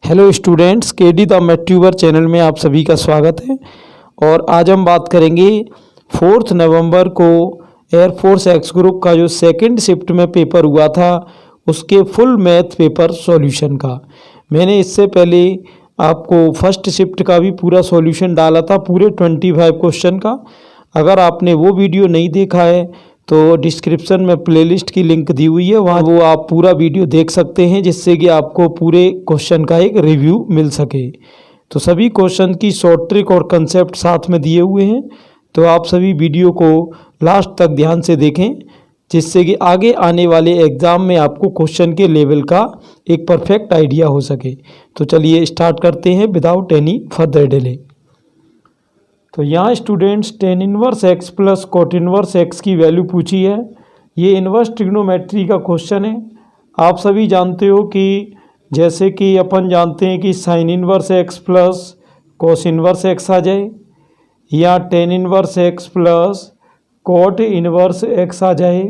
Hello students, KD the मैट्यूबर channel में आप सभी का स्वागत है। और आज हम बात करेंगे 4 नवंबर को एयरफोर्स एक्स ग्रुप का जो सेकंड शिफ्ट में पेपर हुआ था उसके फुल मैथ पेपर सॉल्यूशन का। मैंने इससे पहले आपको फर्स्ट शिफ्ट का भी पूरा सॉल्यूशन डाला था, पूरे 25 क्वेश्चन का। अगर आपने वो वीडियो नहीं देखा है तो डिस्क्रिप्शन में प्लेलिस्ट की लिंक दी हुई है, वहाँ वो आप पूरा वीडियो देख सकते हैं, जिससे कि आपको पूरे क्वेश्चन का एक रिव्यू मिल सके। तो सभी क्वेश्चन की शॉर्ट ट्रिक और कंसेप्ट साथ में दिए हुए हैं, तो आप सभी वीडियो को लास्ट तक ध्यान से देखें, जिससे कि आगे आने वाले एग्ज़ाम में आपको क्वेश्चन के लेवल का एक परफेक्ट आइडिया हो सके। तो चलिए स्टार्ट करते हैं विदाउट एनी फर्दर डिले। तो यहाँ students tan inverse x plus cot inverse x की वैल्यू पूछी है। ये इन्वर्स ट्रिग्नोमेट्री का क्वेश्चन है। आप सभी जानते हो कि जैसे कि अपन जानते हैं कि sin inverse x plus cos inverse x आ जाए, या tan inverse x plus cot inverse x आ जाए,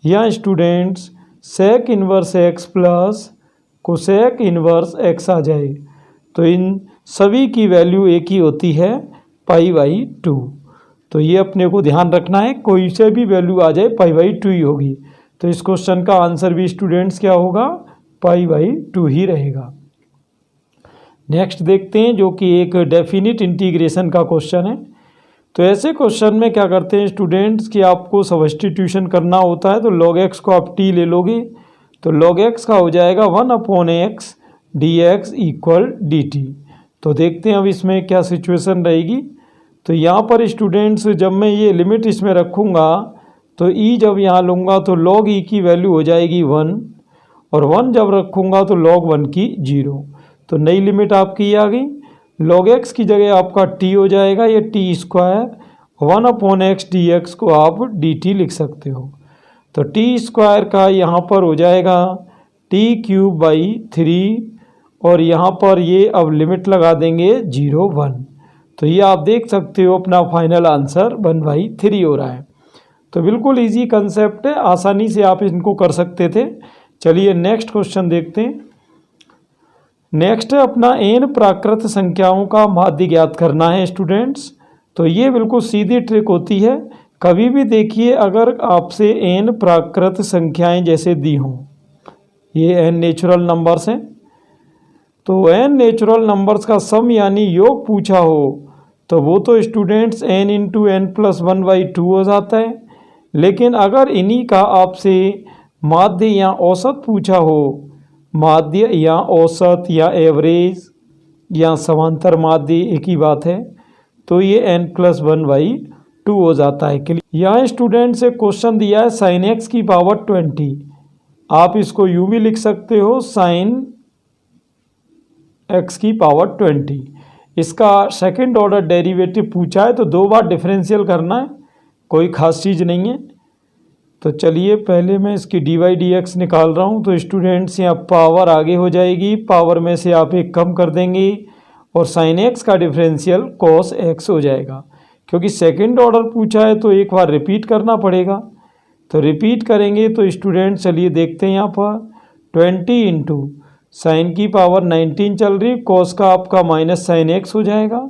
या students sec inverse x plus cosec inverse x आ जाए। तो इन सभी की वैल्यू एक ही होती है, π/2। तो ये अपने को ध्यान रखना है, कोई से भी वैल्यू आ जाए π/2 ही होगी। तो इस क्वेश्चन का आंसर भी स्टूडेंट्स क्या होगा, π/2 ही रहेगा। नेक्स्ट देखते हैं, जो कि एक डेफिनिट इंटीग्रेशन का क्वेश्चन है। तो ऐसे क्वेश्चन में क्या करते हैं स्टूडेंट्स कि आपको सब्स्टिट्यूशन करना होता है। तो log x को आप t ले लोगे, तो log x का हो जाएगा 1/x dx इक्वल dt। तो देखते हैं अब इसमें क्या सिचुएशन रहेगी। तो यहाँ पर स्टूडेंट्स जब मैं ये लिमिट इसमें रखूँगा तो e जब यहाँ लूँगा तो log e की वैल्यू हो जाएगी 1, और 1 जब रखूँगा तो log 1 की 0। तो नई लिमिट आपकी आ गई। log x की जगह आपका t हो जाएगा, ये t स्क्वायर 1/x dx को आप dt लिख सकते हो। तो t स्क्वायर का यहाँ पर हो जाएगा t³/3, और यहाँ पर ये अब लिमिट लगा देंगे 0, 1। तो ये आप देख सकते हो अपना फाइनल आंसर 1/3 हो रहा है। तो बिल्कुल इजी कंसेप्ट है, आसानी से आप इनको कर सकते थे। चलिए नेक्स्ट क्वेश्चन देखते हैं। नेक्स्ट है अपना n प्राकृत संख्याओं का माध्य ज्ञात करना है स्टूडेंट्स। तो ये बिल्कुल सीधी ट्रिक होती है। कभी भी देखिए, अगर आपसे n प्राकृत संख्याएं जैसे दी हों, ये n नेचुरल नंबर्स हैं, तो n नेचुरल नंबर्स का सम यानी योग पूछा हो तो वो तो स्टूडेंट्स n इंटू n+1/2 हो जाता है। लेकिन अगर इन्हीं का आपसे माध्य या औसत पूछा हो, माध्य या औसत या एवरेज या समांतर माध्य एक ही बात है, तो ये n+1/2 हो जाता है। यहाँ स्टूडेंट्स से क्वेश्चन दिया है sin x की पावर 20। आप इसको यूँ भी लिख सकते हो sin x की पावर 20। इसका सेकंड ऑर्डर डेरिवेटिव पूछा है, तो 2 बार डिफरेंशियल करना है, कोई ख़ास चीज़ नहीं है। तो चलिए पहले मैं इसकी dy/dx निकाल रहा हूँ। तो स्टूडेंट्स यहाँ पावर आगे हो जाएगी, पावर में से आप एक कम कर देंगे, और sin x का डिफरेंशियल cos x हो जाएगा। क्योंकि सेकंड ऑर्डर पूछा है तो एक बार रिपीट करना पड़ेगा। तो रिपीट करेंगे तो स्टूडेंट चलिए देखते हैं, यहाँ पर 20 इंटू साइन की पावर 19 चल रही, कॉस का आपका माइनस साइन एक्स हो जाएगा,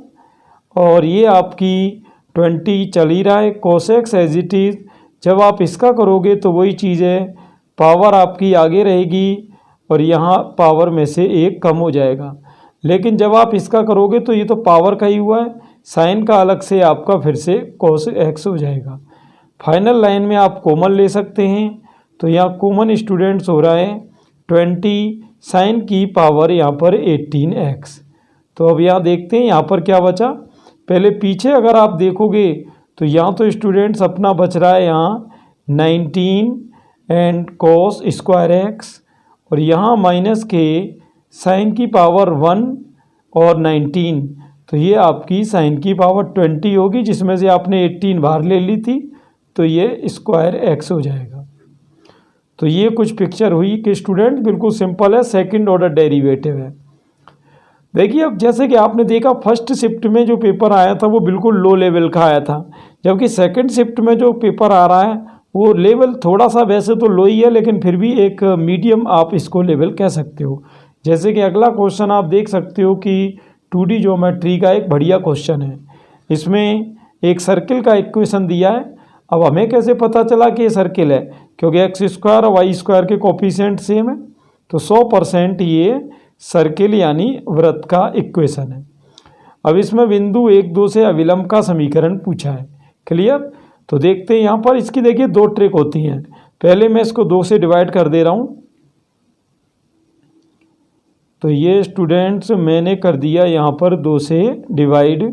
और ये आपकी 20 चल ही रहा है, cos x as it is. जब आप इसका करोगे तो वही चीज़ है, पावर आपकी आगे रहेगी और यहाँ पावर में से एक कम हो जाएगा। लेकिन जब आप इसका करोगे तो ये तो पावर का ही हुआ है, साइन का अलग से आपका फिर से कॉस एक्स हो जाएगा। फाइनल लाइन में आप कॉमन ले सकते हैं। तो यहाँ कॉमन स्टूडेंट्स हो रहा है 20 साइन की पावर यहाँ पर 18x। तो अब यहाँ देखते हैं यहाँ पर क्या बचा। पहले पीछे अगर आप देखोगे तो यहाँ तो स्टूडेंट्स अपना बच रहा है यहाँ 19 एंड cos स्क्वायर x, और यहाँ माइनस के साइन की पावर 1 और 19। तो ये आपकी साइन की पावर 20 होगी, जिसमें से आपने 18 बाहर ले ली थी, तो ये स्क्वायर x हो जाएगा। तो ये कुछ पिक्चर हुई कि स्टूडेंट बिल्कुल सिंपल है, सेकंड ऑर्डर डेरिवेटिव है। देखिए अब जैसे कि आपने देखा फर्स्ट शिफ्ट में जो पेपर आया था वो बिल्कुल लो लेवल का आया था, जबकि सेकंड शिफ्ट में जो पेपर आ रहा है वो लेवल थोड़ा सा वैसे तो लो ही है, लेकिन फिर भी एक मीडियम आप इसको लेवल कह सकते हो। जैसे कि अगला क्वेश्चन आप देख सकते हो कि 2D ज्योमेट्री का एक बढ़िया क्वेश्चन है। इसमें एक सर्किल का इक्वेशन दिया है। अब हमें कैसे पता चला कि ये सर्किल है, क्योंकि एक्स स्क्वायर और वाई स्क्वायर के कोफिशिएंट सेम है, तो 100% ये सर्किल यानी वृत्त का इक्वेशन है। अब इसमें बिंदु 1, 2 से अविलंब का समीकरण पूछा है। क्लियर? तो देखते हैं यहाँ पर इसकी देखिए 2 ट्रिक होती हैं। पहले मैं इसको 2 से डिवाइड कर दे रहा हूँ। तो ये स्टूडेंट्स मैंने कर दिया यहाँ पर 2 से डिवाइड।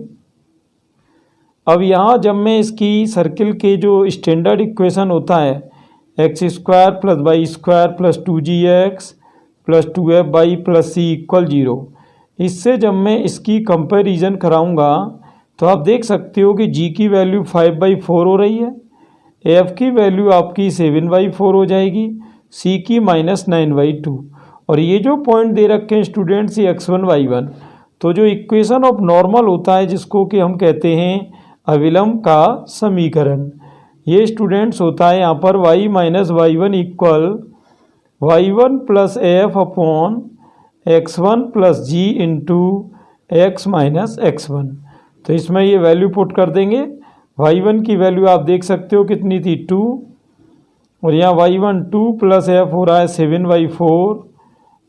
अब यहाँ जब मैं इसकी सर्किल के जो स्टैंडर्ड इक्वेशन होता है x square plus y square plus 2gx plus 2fy plus c equal 0, इससे जब मैं इसकी कंपैरिजन कराऊंगा तो आप देख सकते हो कि g की वैल्यू 5/4 हो रही है, f की वैल्यू आपकी 7/4 हो जाएगी, c की -9/2। और ये जो पॉइंट दे रखे हैं स्टूडेंट्स ये x1 y1, तो जो इक्वेशन ऑफ नॉर्मल होता है जिसको कि हम कहते हैं अविलंब का समीकरण, ये स्टूडेंट्स होता है यहाँ पर y minus y1 equal y1 plus F upon x1 plus G into x minus x1। तो इसमें ये वैल्यू पुट कर देंगे। y1 की वैल्यू आप देख सकते हो कितनी थी 2, और यहाँ y1 2 प्लस एफ हो रहा है 7/4,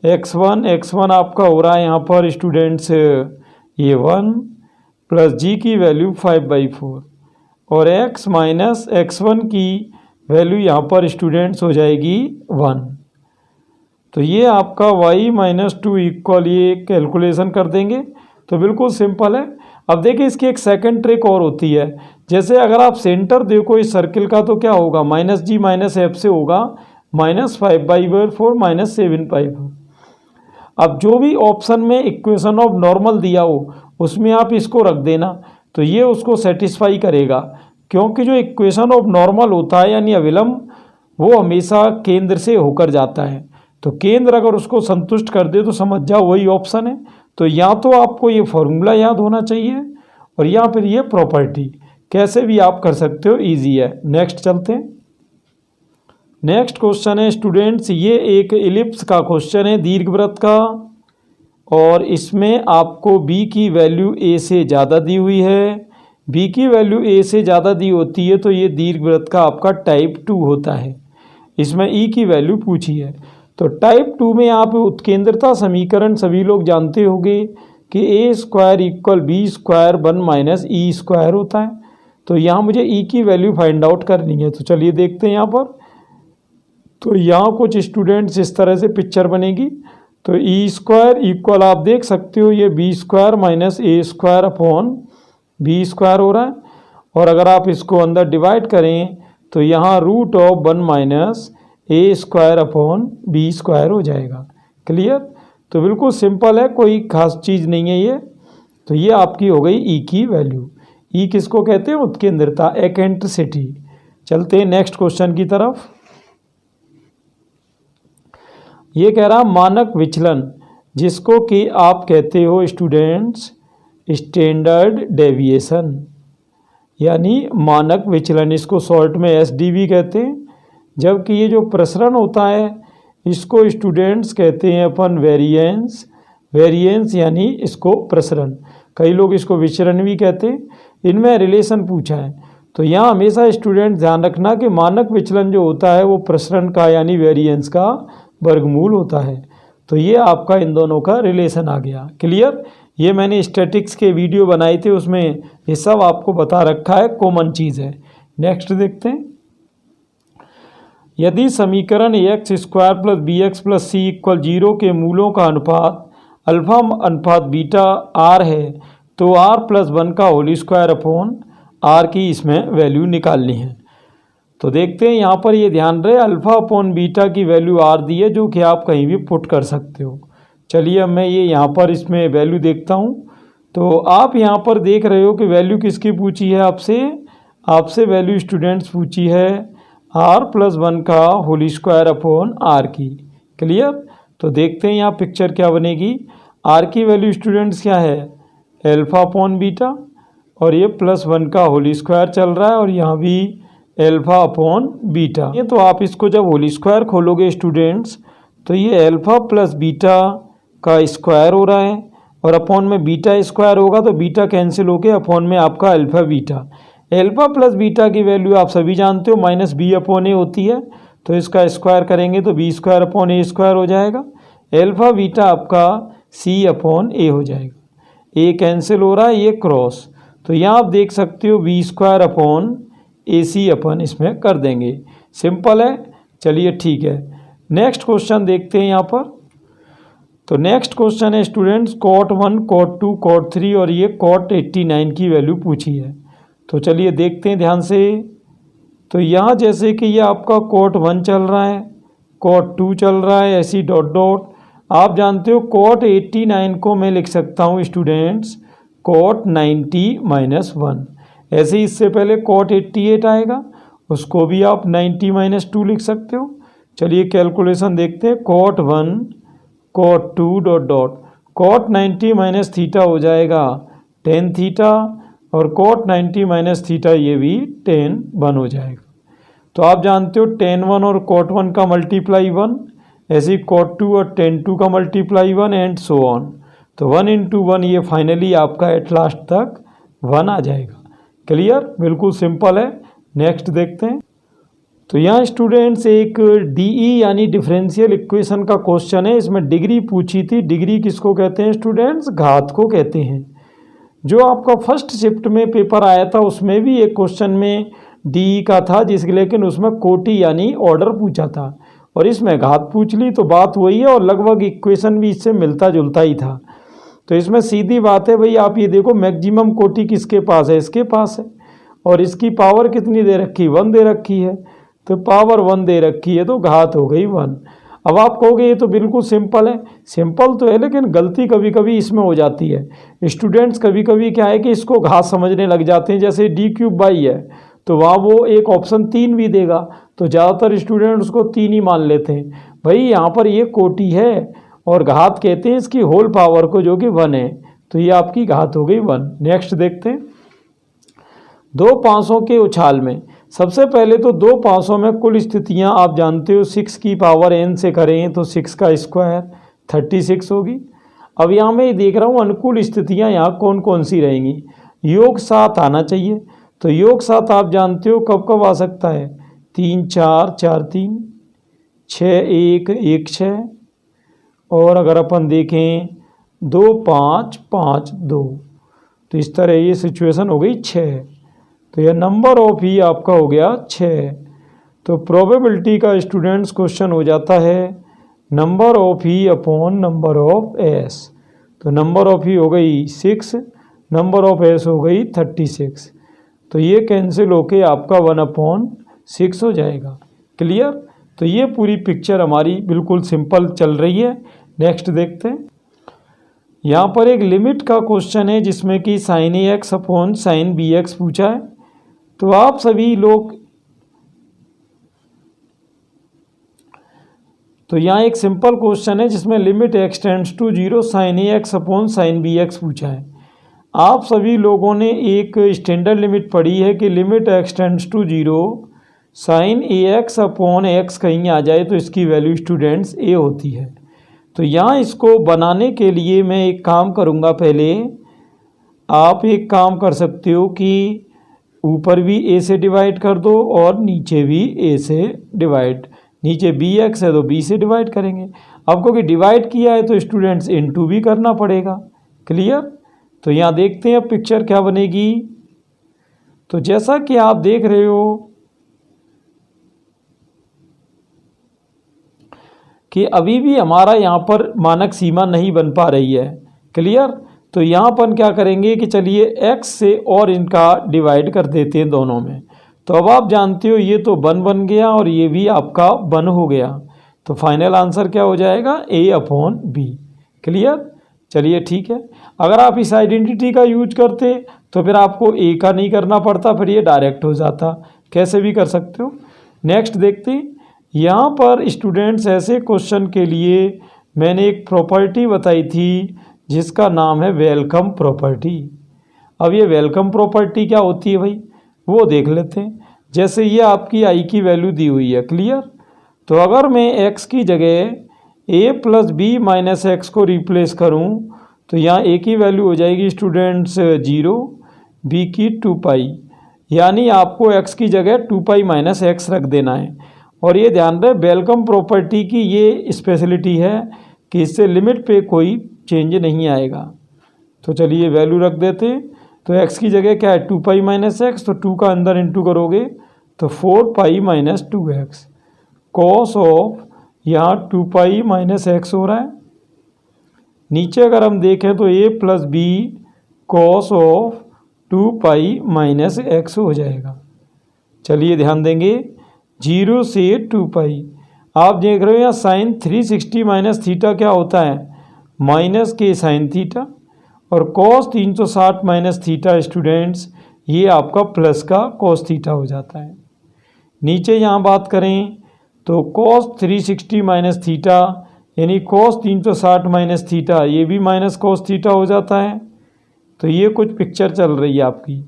x1 आपका हो रहा है यहाँ पर स्टूडेंट्स ये 1 प्लस जी की वैल्यू 5/4, और x माइनस x1 की वैल्यू यहाँ पर स्टूडेंट्स हो जाएगी 1। तो ये आपका y माइनस 2 इक्वल, ये कैलकुलेशन कर देंगे तो बिल्कुल सिंपल है। अब देखिए इसकी एक सेकंड ट्रिक और होती है। जैसे अगर आप सेंटर देखो इस सर्किल का तो क्या होगा, माइनस जी माइनस एफ से होगा -5/4 -7/4। अब जो भी ऑप्शन में इक्वेशन ऑफ नॉर्मल दिया हो उसमें आप इसको रख देना, तो ये उसको सेटिस्फाई करेगा, क्योंकि जो इक्वेशन ऑफ नॉर्मल होता है यानी अविलंब वो हमेशा केंद्र से होकर जाता है। तो केंद्र अगर उसको संतुष्ट कर दे तो समझ जाओ वही ऑप्शन है। तो या तो आपको ये फॉर्मूला याद होना चाहिए और या फिर ये प्रॉपर्टी, कैसे भी आप कर सकते हो, इजी है। नेक्स्ट चलते हैं। नेक्स्ट क्वेश्चन है स्टूडेंट्स, ये एक इलिप्स का क्वेश्चन है, दीर्घवृत्त का, और इसमें आपको b की वैल्यू a से ज़्यादा दी हुई है। b की वैल्यू a से ज़्यादा दी होती है तो ये दीर्घवृत्त का आपका टाइप 2 होता है। इसमें e की वैल्यू पूछी है। तो टाइप 2 में आप उत्केंद्रता समीकरण सभी लोग जानते होंगे कि a square equal b square 1 minus e square होता है। तो यहाँ मुझे e की वैल्यू फाइंड आउट करनी है। तो चलिए देखते हैं यहाँ पर। तो यहाँ कुछ स्टूडेंट्स इस तरह से पिक्चर बनेगी। तो ई स्क्वायर इक्वल आप देख सकते हो ये B square minus a square upon b square हो रहा है, और अगर आप इसको अंदर डिवाइड करें तो यहाँ root of 1 minus a square upon b square हो जाएगा। क्लियर? तो बिल्कुल सिंपल है, कोई खास चीज़ नहीं है ये। तो ये आपकी हो गई ई की वैल्यू। ई किसको कहते हैं? उत्केंद्रता, एक्सेंट्रिसिटी। चलते हैं नेक्स्ट क्वेश्चन की तरफ। ये कह रहा मानक विचलन, जिसको कि आप कहते हो स्टूडेंट्स स्टैंडर्ड डेविएशन, यानी मानक विचलन, इसको शॉर्ट में एसडीवी कहते हैं। जबकि ये जो प्रसरण होता है इसको स्टूडेंट्स कहते हैं अपन वेरिएंस। वेरिएंस यानी इसको प्रसरण, कई लोग इसको विचरण भी कहते हैं। इनमें रिलेशन पूछा है तो यहाँ हमेशा स्टूडेंट ध्यान रखना कि मानक विचलन जो होता है वो प्रसरण का यानी वेरिएंस का वर्गमूल होता है। तो ये आपका इन दोनों का रिलेशन आ गया। क्लियर? ये मैंने स्टैटिक्स के वीडियो बनाए थे, उसमें ये सब आपको बता रखा है, कॉमन चीज़ है। नेक्स्ट देखते हैं। यदि समीकरण x square plus B x plus C equal 0 के मूलों का अनुपात अल्फा अनुपात बीटा आर है तो आर प्लस 1 का होल स्क्वायर अपॉन आर की इसमें वैल्यू निकालनी है। तो देखते हैं यहाँ पर ये ध्यान रहे अल्फा अपॉन बीटा की वैल्यू आर दी है, जो कि आप कहीं भी पुट कर सकते हो। चलिए अब मैं ये यहाँ पर इसमें वैल्यू देखता हूँ। तो आप यहाँ पर देख रहे हो कि वैल्यू किसकी पूछी है आपसे वैल्यू स्टूडेंट्स पूछी है आर प्लस 1 का होल स्क्वायर अपॉन आर की। क्लियर? तो देखते हैं यहाँ पिक्चर क्या बनेगी। आर की वैल्यू स्टूडेंट्स क्या है? अल्फा अपॉन बीटा, और ये प्लस 1 का होल स्क्वायर चल रहा है, और यहाँ भी अल्फा अपॉन बीटा। ये तो आप इसको जब होल स्क्वायर खोलोगे स्टूडेंट्स तो ये अल्फा प्लस बीटा का स्क्वायर हो रहा है और अपॉन में बीटा स्क्वायर होगा तो बीटा कैंसिल होके अपॉन में आपका alpha beta. Alpha plus beta की वैल्यू आप सभी जानते हो माइनस बी अपॉन ए होती है, तो इसका स्क्वायर करेंगे तो बी स्क्वायर अपॉन ए स्क्वायर हो जाएगा। अल्फा बीटा आपका सी अपॉन ए हो जाएगा। ए कैंसिल हो रहा है, ये क्रॉस, तो यहाँ आप देख सकते हो बी स्क्वायर अपॉन ए सी अपन इसमें कर देंगे। सिंपल है, चलिए ठीक है। नेक्स्ट क्वेश्चन देखते हैं यहाँ पर। तो नेक्स्ट क्वेश्चन है स्टूडेंट्स कॉट 1, कॉट 2, कॉट 3 और ये कॉट 89 की वैल्यू पूछी है। तो चलिए देखते हैं ध्यान से। तो यहाँ जैसे कि ये आपका कॉट 1 चल रहा है, कॉट 2 चल रहा है, ऐसी डॉट डॉट। आप जानते हो कॉट 89 को मैं लिख सकता हूँ स्टूडेंट्स कॉट 90-1। ऐसे ही इससे पहले कॉट 88 आएगा, उसको भी आप 90-2 लिख सकते हो। चलिए कैलकुलेशन देखते हैं। Cot 1 cot 2 dot dot cot 90 minus theta हो जाएगा टेन थीटा और कॉट 90 माइनस थीटा ये भी 10 हो जाएगा। तो आप जानते हो tan 1 और कॉट 1 का मल्टीप्लाई 1, ऐसे ही कॉट 2 और tan 2 का मल्टीप्लाई 1 एंड सो ऑन। तो 1 इंटू 1 ये फाइनली आपका एट लास्ट तक 1 आ जाएगा। क्लियर, बिल्कुल सिंपल है। नेक्स्ट देखते हैं। तो यहाँ स्टूडेंट्स एक डीई यानी डिफरेंशियल इक्वेशन का क्वेश्चन है। इसमें डिग्री पूछी थी। डिग्री किसको कहते हैं स्टूडेंट्स? घात को कहते हैं। जो आपका फर्स्ट शिफ्ट में पेपर आया था उसमें भी एक क्वेश्चन में डीई का था, लेकिन उसमें कोटि यानी ऑर्डर पूछा था और इसमें घात पूछ ली। तो बात वही है और लगभग इक्वेशन भी इससे मिलता जुलता ही था। तो इसमें सीधी बात है भाई, आप ये देखो मैक्सिमम कोटि किसके पास है? इसके पास है। और इसकी पावर कितनी दे रखी? 1 दे रखी है। तो पावर 1 दे रखी है तो घात हो गई 1। अब आप कहोगे ये तो बिल्कुल सिंपल है। सिंपल तो है लेकिन गलती कभी कभी इसमें हो जाती है। स्टूडेंट्स कभी कभी क्या है कि इसको घात समझने लग जाते हैं। जैसे d³ है तो वहाँ वो एक ऑप्शन 3 भी देगा, तो ज़्यादातर स्टूडेंट उसको 3 ही मान लेते हैं। भाई यहाँ पर ये कोटि है और घात कहते हैं इसकी होल पावर को, जो कि 1 है। तो ये आपकी घात हो गई 1। नेक्स्ट देखते हैं। दो पाँचों के उछाल में, सबसे पहले तो दो पाँचों में कुल स्थितियां आप जानते हो 6 की पावर n से करें तो 6 का स्क्वायर 36 होगी। अब यहाँ मैं देख रहा हूँ अनुकूल स्थितियां यहाँ कौन कौन सी रहेंगी। योग 7 आना चाहिए। तो योग 7 आप जानते हो कब कब आ सकता है? 3 4 4 3, 6 1 1 6, और अगर अपन देखें 2 5 5 2। तो इस तरह ये सिचुएशन हो गई 6। तो यह नंबर ऑफ ही आपका हो गया 6। तो प्रोबेबिलिटी का स्टूडेंट्स क्वेश्चन हो जाता है number of he upon number of S. तो नंबर ऑफ ही हो गई 6, नंबर ऑफ एस हो गई 36। तो ये कैंसिल होके आपका 1/6 हो जाएगा। क्लियर? तो ये पूरी पिक्चर हमारी बिल्कुल सिंपल चल रही है। नेक्स्ट देखते हैं। यहाँ पर एक लिमिट का क्वेश्चन है जिसमें कि sin AX upon sin BX पूछा है। तो आप सभी लोग, तो यहाँ एक सिंपल क्वेश्चन है जिसमें limit x tends to 0 sin AX upon sin BX पूछा है। आप सभी लोगों ने एक स्टैंडर्ड लिमिट पढ़ी है कि limit x tends to 0 sin AX upon x कहीं आ जाए तो इसकी वैल्यू स्टूडेंट्स a होती है। तो यहाँ इसको बनाने के लिए मैं एक काम करूँगा। पहले आप एक काम कर सकते हो कि ऊपर भी a से डिवाइड कर दो और नीचे भी a से डिवाइड, नीचे bx है तो b से डिवाइड करेंगे। आपको कि डिवाइड किया है तो स्टूडेंट्स इनटू भी करना पड़ेगा। क्लियर? तो यहाँ देखते हैं अब पिक्चर क्या बनेगी। तो जैसा कि आप देख रहे हो कि अभी भी हमारा यहाँ पर मानक सीमा नहीं बन पा रही है। क्लियर? तो यहाँ पर क्या करेंगे कि चलिए x से और इनका डिवाइड कर देते हैं दोनों में। तो अब आप जानते हो ये तो 1 बन गया और ये भी आपका 1 हो गया। तो फाइनल आंसर क्या हो जाएगा? a/b। क्लियर? चलिए ठीक है। अगर आप इस आइडेंटिटी का यूज करते तो फिर आपको a का नहीं करना पड़ता, फिर ये डायरेक्ट हो जाता। कैसे भी कर सकते हो। नेक्स्ट देखते हैं। यहाँ पर स्टूडेंट्स ऐसे क्वेश्चन के लिए मैंने एक प्रॉपर्टी बताई थी जिसका नाम है वेलकम प्रॉपर्टी। अब ये वेलकम प्रॉपर्टी क्या होती है भाई, वो देख लेते हैं। जैसे ये आपकी आई की वैल्यू दी हुई है। क्लियर? तो अगर मैं x की जगह ए प्लस बी माइनस एक्स को रिप्लेस करूं तो यहाँ ए की वैल्यू हो जाएगी स्टूडेंट्स 0, बी की 2 पाई, यानी आपको x की जगह 2 पाई माइनस एक्स रख देना है। और ये ध्यान रहे बेलकम प्रॉपर्टी की ये स्पेशलिटी है कि इससे लिमिट पे कोई चेंज नहीं आएगा। तो चलिए वैल्यू रख देते हैं। तो x की जगह क्या है 2 पाई माइनस एक्स, तो 2 का अंदर इंटू करोगे तो 4 pi minus 2x cos of यहाँ 2 पाई माइनस एक्स हो रहा है। नीचे अगर हम देखें तो a plus b cos of 2 pi minus x हो जाएगा। चलिए ध्यान देंगे 0 से 2 पाई, आप देख रहे हो यहाँ साइन 360 माइनस थीटा क्या होता है माइनस के साइन थीटा, और कॉस 360 माइनस थीटा स्टूडेंट्स ये आपका प्लस का कॉस थीटा हो जाता है। नीचे यहाँ बात करें तो कॉस 360 माइनस थीटा यानी कॉस 360 माइनस थीटा ये भी माइनस कॉस थीटा हो जाता है। तो ये कुछ पिक्चर चल रही है आपकी।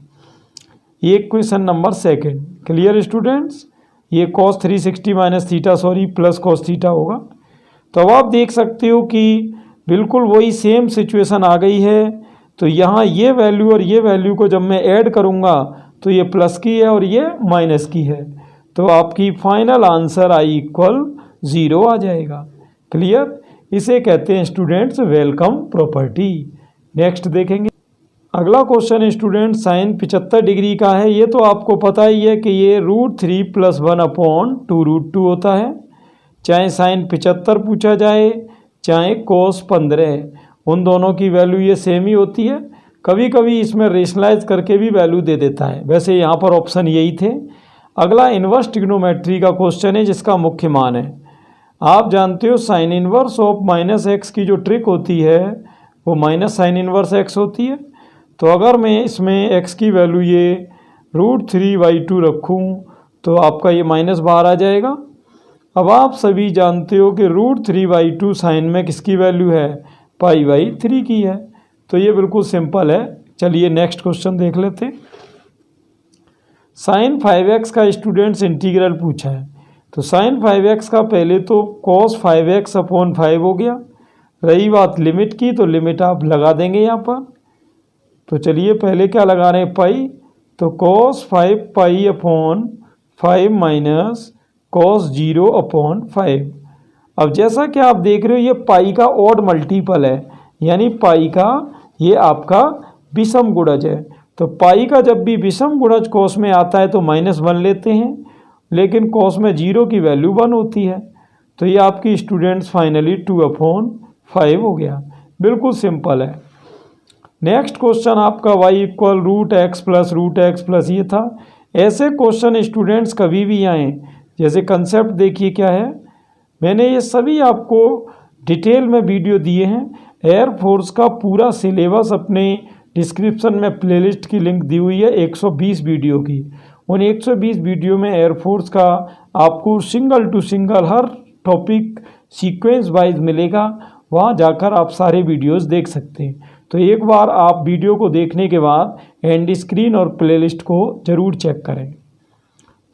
ये क्वेश्चन नंबर 2 क्लियर स्टूडेंट्स, ये cos 360 minus theta plus cos theta होगा। तो अब आप देख सकते हो कि बिल्कुल वही सेम सिचुएशन आ गई है। तो यहाँ ये वैल्यू और ये वैल्यू को जब मैं ऐड करूँगा तो ये प्लस की है और ये माइनस की है, तो आपकी फाइनल आंसर i इक्वल 0 आ जाएगा। क्लियर, इसे कहते हैं स्टूडेंट्स वेलकम प्रॉपर्टी। नेक्स्ट देखेंगे अगला क्वेश्चन स्टूडेंट साइन 75 डिग्री का है। ये तो आपको पता ही है कि ये √3 + 1/2√2 होता है। चाहे साइन 75 पूछा जाए चाहे कोस 15, उन दोनों की वैल्यू ये सेम ही होती है। कभी कभी इसमें रेशनलाइज करके भी वैल्यू दे देता है, वैसे यहाँ पर ऑप्शन यही थे। अगला इन्वर्स ट्रिग्नोमेट्री का क्वेश्चन है जिसका मुख्य मान है, आप जानते हो sign inverse of minus x की जो ट्रिक होती है वो माइनस साइन इन्वर्स एक्स होती है। तो अगर मैं इसमें x की वैल्यू ये √3/2 रखूँ तो आपका ये माइनस बाहर आ जाएगा। अब आप सभी जानते हो कि √3/2 साइन में किसकी वैल्यू है π/3 की है। तो ये बिल्कुल सिंपल है। चलिए नेक्स्ट क्वेश्चन देख लेते हैं। साइन 5x का स्टूडेंट्स इंटीग्रल पूछा है। तो साइन 5x का पहले तो cos 5x/5 हो गया। रही बात लिमिट की तो लिमिट आप लगा देंगे यहाँ पर। तो चलिए पहले क्या लगा रहे हैं पाई, तो cos 5π/5 माइनस cos 0/5। अब जैसा कि आप देख रहे हो ये पाई का ऑड मल्टीपल है, यानी पाई का ये आपका विषम गुणज है। तो पाई का जब भी विषम गुणज cos में आता है तो -1 लेते हैं, लेकिन cos में 0 की वैल्यू 1 होती है। तो ये आपकी स्टूडेंट्स फाइनली 2/5 हो गया। बिल्कुल सिंपल है। नेक्स्ट क्वेश्चन आपका y इक्वल √x +√x+ ये था। ऐसे क्वेश्चन स्टूडेंट्स कभी भी आए, जैसे कंसेप्ट देखिए क्या है, मैंने ये सभी आपको डिटेल में वीडियो दिए हैं। एयरफोर्स का पूरा सिलेबस अपने डिस्क्रिप्शन में प्लेलिस्ट की लिंक दी हुई है 120 वीडियो की। उन 120 वीडियो में एयरफोर्स का आपको सिंगल टू सिंगल हर टॉपिक सीक्वेंस वाइज मिलेगा, वहाँ जाकर आप सारे वीडियोस देख सकते हैं। तो एक बार आप वीडियो को देखने के बाद एंड स्क्रीन और प्लेलिस्ट को ज़रूर चेक करें।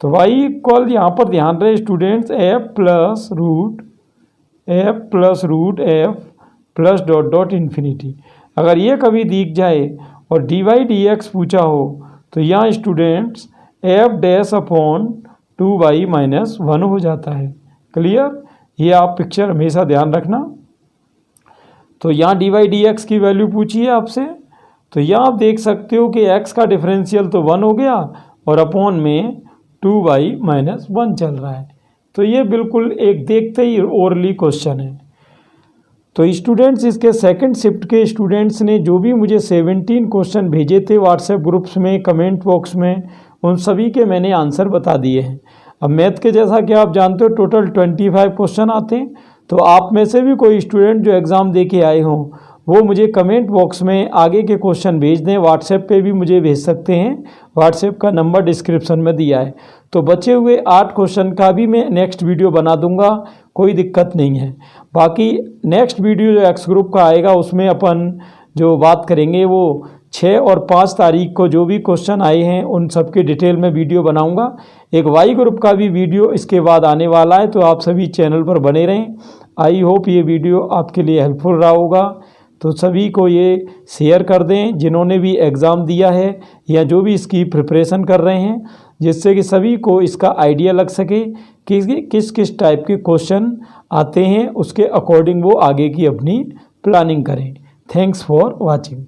तो y इक्वल यहाँ पर ध्यान रहे स्टूडेंट्स f+√f+.∞। अगर ये कभी दिख जाए और dy/dx पूछा हो तो यहाँ स्टूडेंट्स f'/2y-1 हो जाता है। क्लियर, ये आप पिक्चर हमेशा ध्यान रखना। तो यहाँ dy/dx की वैल्यू पूछी है आपसे, तो यहाँ आप देख सकते हो कि x का डिफरेंशियल तो 1 हो गया और अपॉन में 2y-1 चल रहा है। तो ये बिल्कुल एक देखते ही ओरली क्वेश्चन है। तो स्टूडेंट्स इसके सेकंड शिफ्ट के स्टूडेंट्स ने जो भी मुझे 17 क्वेश्चन भेजे थे व्हाट्सएप ग्रुप्स में, कमेंट बॉक्स में, उन सभी के मैंने आंसर बता दिए हैं। अब मैथ के जैसा कि आप जानते हो टोटल 25 क्वेश्चन आते हैं। तो आप में से भी कोई स्टूडेंट जो एग्ज़ाम दे के आए हों वो मुझे कमेंट बॉक्स में आगे के क्वेश्चन भेज दें। व्हाट्सएप पे भी मुझे भेज सकते हैं, व्हाट्सएप का नंबर डिस्क्रिप्शन में दिया है। तो बचे हुए 8 क्वेश्चन का भी मैं नेक्स्ट वीडियो बना दूंगा, कोई दिक्कत नहीं है। बाकी नेक्स्ट वीडियो जो एक्स ग्रुप का आएगा उसमें अपन जो बात करेंगे वो 6 और 5 तारीख को जो भी क्वेश्चन आए हैं उन सब के डिटेल में वीडियो बनाऊंगा। एक वाई ग्रुप का भी वीडियो इसके बाद आने वाला है, तो आप सभी चैनल पर बने रहें। आई होप ये वीडियो आपके लिए हेल्पफुल रहा होगा, तो सभी को ये शेयर कर दें जिन्होंने भी एग्ज़ाम दिया है या जो भी इसकी प्रिपरेशन कर रहे हैं, जिससे कि सभी को इसका आइडिया लग सके कि किस किस टाइप के क्वेश्चन आते हैं, उसके अकॉर्डिंग वो आगे की अपनी प्लानिंग करें। Thanks for watching.